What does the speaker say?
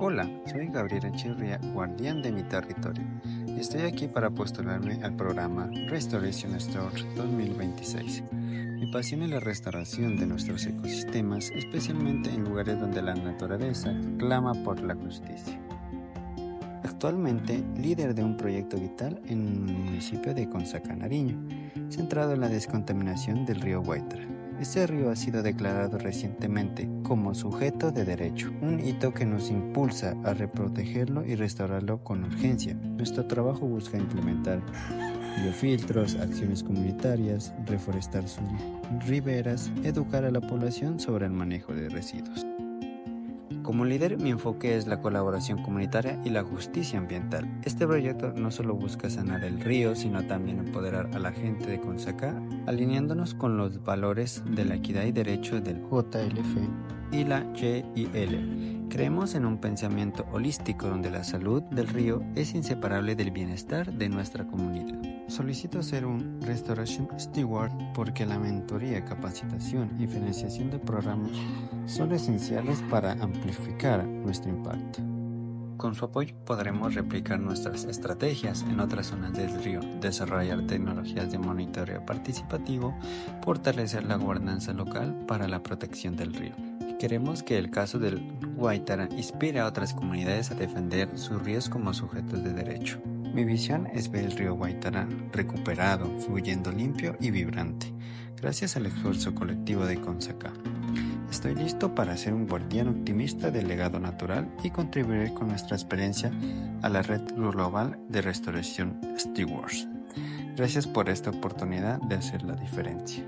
Hola, soy Gabriel Echeverría, guardián de mi territorio, y estoy aquí para postularme al programa Restoration Store 2026. Mi pasión es la restauración de nuestros ecosistemas, especialmente en lugares donde la naturaleza clama por la justicia. Actualmente, líder de un proyecto vital en el municipio de Consaca, Nariño, centrado en la descontaminación del río Guaitara. Este río ha sido declarado recientemente como sujeto de derecho, un hito que nos impulsa a reprotegerlo y restaurarlo con urgencia. Nuestro trabajo busca implementar biofiltros, acciones comunitarias, reforestar sus riberas, educar a la población sobre el manejo de residuos. Como líder, mi enfoque es la colaboración comunitaria y la justicia ambiental. Este proyecto no solo busca sanar el río, sino también empoderar a la gente de Consacá, alineándonos con los valores de la equidad y derechos del JLF y la YIL. Creemos en un pensamiento holístico donde la salud del río es inseparable del bienestar de nuestra comunidad. Solicito ser un Restoration Steward porque la mentoría, capacitación y financiación de programas son esenciales para amplificar nuestro impacto. Con su apoyo podremos replicar nuestras estrategias en otras zonas del río, desarrollar tecnologías de monitoreo participativo, fortalecer la gobernanza local para la protección del río. Queremos que el caso del Guaitara inspire a otras comunidades a defender sus ríos como sujetos de derecho. Mi visión es ver el río Guaitara recuperado, fluyendo limpio y vibrante, gracias al esfuerzo colectivo de Consacá. Estoy listo para ser un guardián optimista del legado natural y contribuir con nuestra experiencia a la red global de restauración Stewards. Gracias por esta oportunidad de hacer la diferencia.